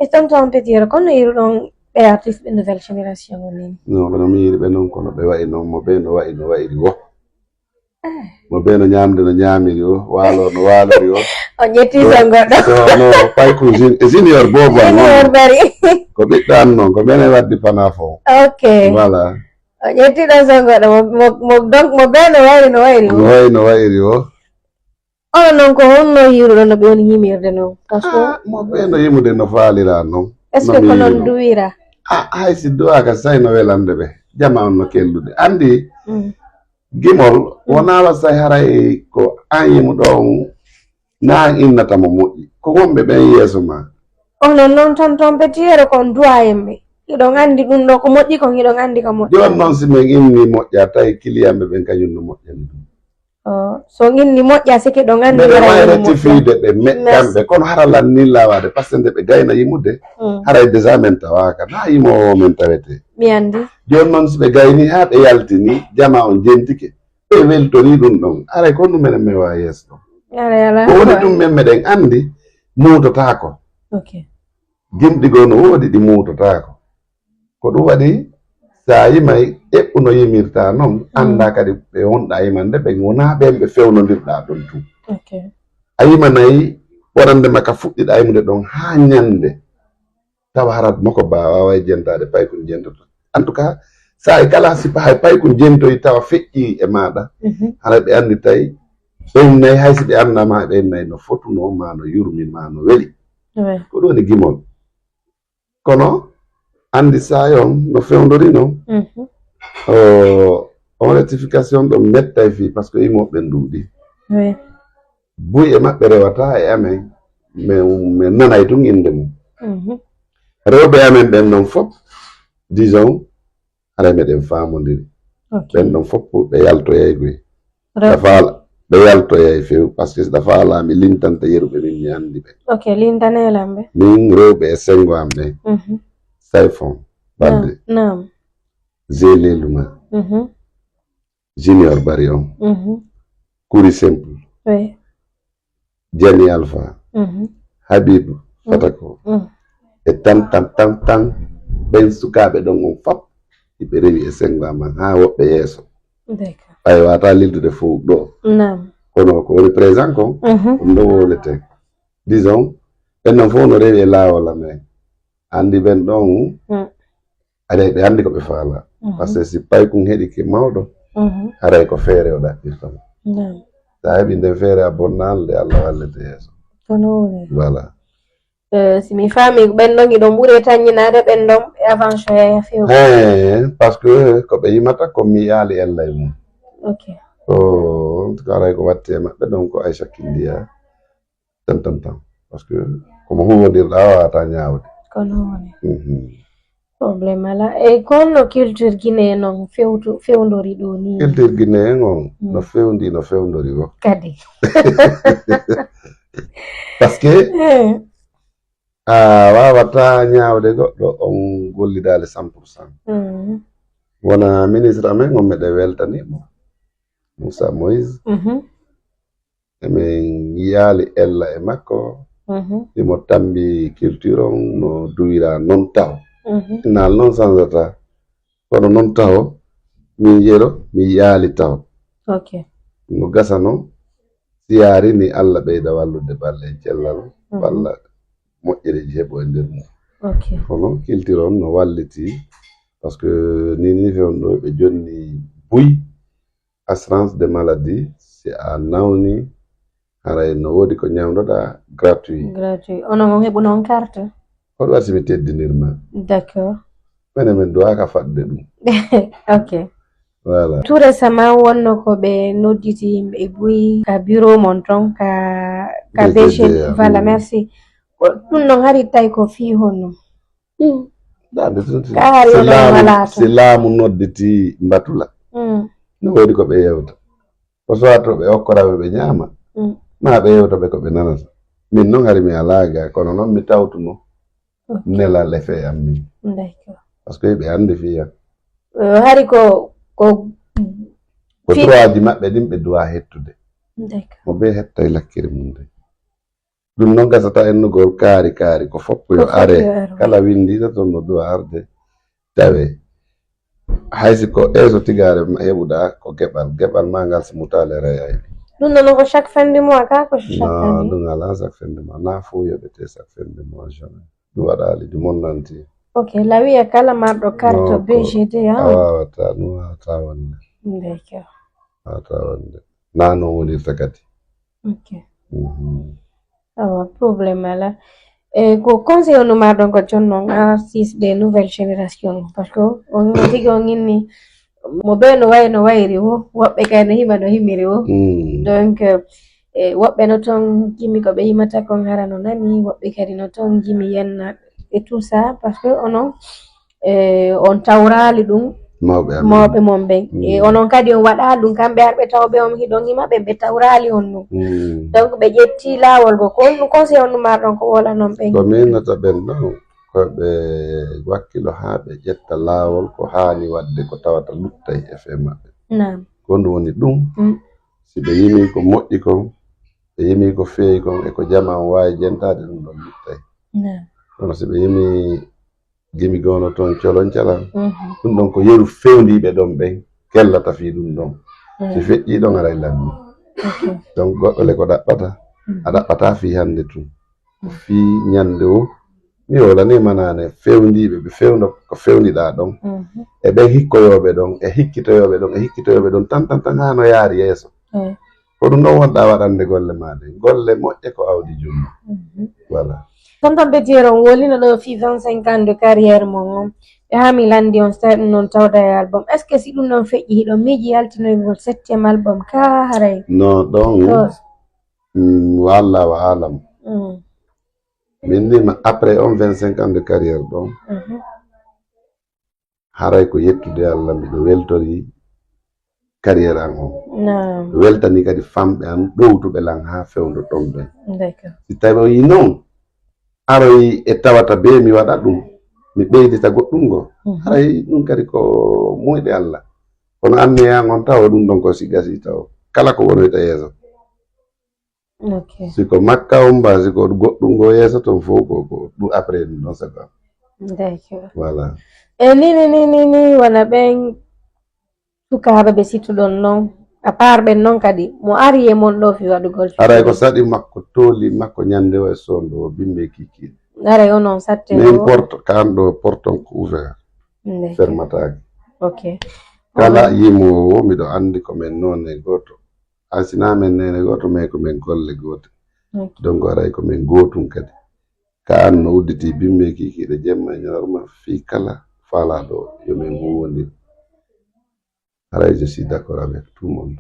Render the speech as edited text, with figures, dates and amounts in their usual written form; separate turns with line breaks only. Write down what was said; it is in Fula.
E tonton Petit kono yiruɗon ɓe artiste ɓe nouvelle génération woni
non ɓeno mi yiɗi ɓe noon kono ɓe wayi noon mo ɓe no wayi no wayiri wo mo ɓe no ñamde no ñamiri o waalo no waalori o
o ƴetti so goɗɗo
no payko junior bobo
junior bari
ko ɓiɗɗo an noon ko ɓene waddi pana fo
ok
voilà
o ƴettiɗo so goɗɗo donc mo ɓe no wayri
no wayri o
ono noon ko honno yiruɗo no ɓe woni yimirde noon par ce que
mo ɓe no yimude no faalira noon
est ce que ko noon duwira
haysi duwaka say no welande ɓe jama on no kellude andi gimol wona wa say haray ko an yimuɗo na an innatamo moƴƴi ko wonɓe ɓen yeeso ma
onon noon tonton Petit kon duwa yimɓe hiɗon andi ɗum ɗo ko moƴƴi kon hiɗon andi ko moƴƴi
joni noon si min inni moƴƴa tawi kiliyanɓe ɓen kañum no moƴƴani ɗum
so inni moƴƴa siki ɗon andi
ɓeɗe wawi rectifiede ɓe meƴƴanɓe kono haralan ni lawade par ce que nde ɓe gayna yimude haray déjà min tawaka na yimowo min tawete
mi andi
joni noon so ɓe gayni ha ɓe yaltini jama on jentike ɓe weltori ɗum ɗon aray ko ɗum menen min wawa yeeso ɗon ko woni ɗum men meɗen andi mutotako gimɗigo no woodi ɗi mutotako ko ɗum waɗi sa yimay eɓɓu no yimirta noon anda kadi ɓe wonɗa yimande ɓe wona ɓen ɓe fewnodirɗa ɗon tu a yimanayi ɓorande makka fuɗɗiɗa yimude ɗon ha ñande tawa harat mako ba waway jentade paykon jentoto en tout cas sa kala sipa hay paykon jentoyi tawa feƴƴi e maɗa hara ɓe andi tawi ɓennayi haysi ɓe andama ɓennayi no fotuno ma no yurmi ma no weeli ko ɗum woni gimol kono andi sayon no fewdori noon on rectification ɗo mettay fi par ce que yimoɓe ɓen ɗuuɗi buy e maɓɓe rewata e amen min nanay tun inde mum rewɓe amen ɓen ɗon fof disons haɗa meɗen famodiri ɓen ɗon fof ɓe yaltoyaygoy ɓe yaltoyay few par ce que dafa ala mi lintanta yeruɓe min mi andi ɓe
lintanelamɓe
min rewɓe e sengo am ɓen Sayfon Balde Zéléluma Junior Bari on Kuri Simple Jani Alpha Habib Fatako e tan ɓen sukaɓe ɗon on fop ɓe rewi e sengo am ha woɓɓe yeeso ɓay wata lildude fof ɗo kono ko woni présent kon ɗum ɗo wolete disons ɓen noon fof no rewi e lawol amen andi ɓen ɗon aɗa ɓe andi koɓe faala par ce que si paykun heɗike mawɗo haray ko feere o ɗaɓɓirtamo sa heɓi nden feere a bonnalde Allah wallete yeeso voilà
si mi faami ɓen ɗon iɗon ɓuuri tañinade ɓen ɗon ɓe avance yaya few
par ce que koɓe yimata komi yaali ella e mum en tout cas aray ko watte maɓɓe ɗon ko Aïcha Kindiya tan par ce que komo huwodirɗa wawata ñawde
kono woni probléme ala e konno culture guinéen noon fewdori ɗo ni
culture guinéen on no fewdori o
kadi
par ce que a wawata ñawde goɗɗo on gollidali 100% wona ministre amen on meɗe weltanimo Moussa Moïse emin yaali ella e makko imo tambi culture on no duwira non taw innal noon sansata kono noon taw min yero mi yaali taw no gasano si yaari ni Allah ɓeyda wallude balle e cellal walla moƴƴere jeeɓo e nder mum kono culture on no walliti par ce que nini fewn ɗo ɓe jonni buy assurance de maladie si a nawni haray no woodi ko ñamdoɗa gratuit
onon on heɓu noon carte
hoɗo wasi mi teddinirma
d'accord
mene min duwaka fadde ɗum voilà
tout récemment wonno ko ɓe nodditi yimɓe e buy ka bureau mon ton ka béche voilà merci ɗum noon hari tawi ko fi honno
si laamu nodditi mbatula no woodi ko ɓe yewta ko soit to ɓe okkoraɓe ɓe ñaama ma ɓe yewta ɓe ko ɓe nanata min noon hari mi alaaga kono noon mi tawtuno nelal e fe am min par ce que ɓe andi fiya
hari ko
droit ji maɓɓe ɗin ɓe duwa hettude mo ɓe hettay lakkiri mum de ɗum noon gasata ennugol kaari ko foppo yo are kala winndita toon no duwa arde tawe haysi ko so tigare heɓuɗa ko geɓal ma ngal so mutale reyay
ɗum noon ko chaque fin du mois ka ko chaque année
ɗum ala chaque fin du mois na fo yoɓete chaque fin du mois jamais ɗum waɗali ɗum monnanti
ok lawiya kala marɗo carte BGD
a wawata ɗum wawata wonde
d'accord
wawata wonde na noon wonirta kadi
ok awa probléme ala ko conseil no marɗon ko jonnon artiste des nouvelles générations par ce que on tigi on inni mo ɓe no wayri wo woɓɓe kay no hima no himiri wo donc woɓɓe no toon gimi ko ɓe yimata kon hara no nani woɓɓe kadi no toon gimi yenna et tout ça parce que onon on tawrali ɗum mawɓe mon ɓen e onon kadi on waɗa ɗum kamɓe arɓe tawɓe on hiɗon himaɓe ɓe tawrali on ɗum donc ɓe ƴetti laawol go ko on conseil on numarɗon ko wola noon ɓen
ko minata ɓen ɗon koɓe wakkilo haa ɓe ƴetta laawol ko haani wadde ko tawata luttay e fe maɓɓe ko ndu woni ɗum si ɓe yimi ko moƴƴi kon ɓe yimi ko feewi kon e ko jama on waawi jentade ɗum ɗon luttay kono si ɓe yimi gimi goono toon colon calan ɗum ɗon ko yeru fewndiɓe ɗon ɓen kellata fii ɗum ɗon si feƴƴi ɗon aray lammi donc goɗɗo le ko ɗaɓɓata a ɗaɓɓata fii hannde tun fii ñande o mi wolanimanane fewndiɓe ɓe fewna ko fewndiɗa ɗon e ɓen hikkoyoɓe ɗon e hikkitoyoɓe ɗon tan ha no yaari yeeso ko ɗum ɗon wonɗa waɗande golle maɗe golle moƴƴe ko awdi jumma voilà
tonton Bétier on wolino ɗo fi 25 ans de carrière mon ɓe ha mi landi on sa ɗum noon tawda e album est ce que si ɗum ɗon feƴƴi hiɗon miiji yaltinoygol 7e album ka haray
non ɗon wallahu alam min ndima après on 25 ans de carrière ɗon haray ko yettude Allah mbiɗo weltori carrière an o weltani kadi famɓe an ɗowtuɓe lan ha fewndo ɗon ɓen si tawi o yi noon aroy e tawata be mi waɗa ɗum mi ɓeydita goɗɗum ngo haray ɗum kadi ko muyɗe Allah kono anni an on tawa ɗum ɗon ko si gasi taw kala ko wonoyta yeeso siko makka on mba siko goɗɗum ngo yeeso ton fof ko ɗum après ɗum ɗon sago
d'accord
voilà
e ni wona ɓen sukaɓe ɓe sittuɗon noon a part ɓen noon kadi mo ari e mon ɗo fi waɗugol
aray ko saɗi makko tooli makko ñande o e sondo o bimbe kikiɗe
aray o noon satte
min porte kanɗo porton ko ouvert fermataki
ok
kala yimowo miɗo andi komin noon e goto asinamen nene goto mais komin golle gote donc aray komin gotum kadi ka an no udditi bimbe kikiɗe jemma e ñorma fi kala falaɗo yomin huwondir aray je suis d'accord avec tout le monde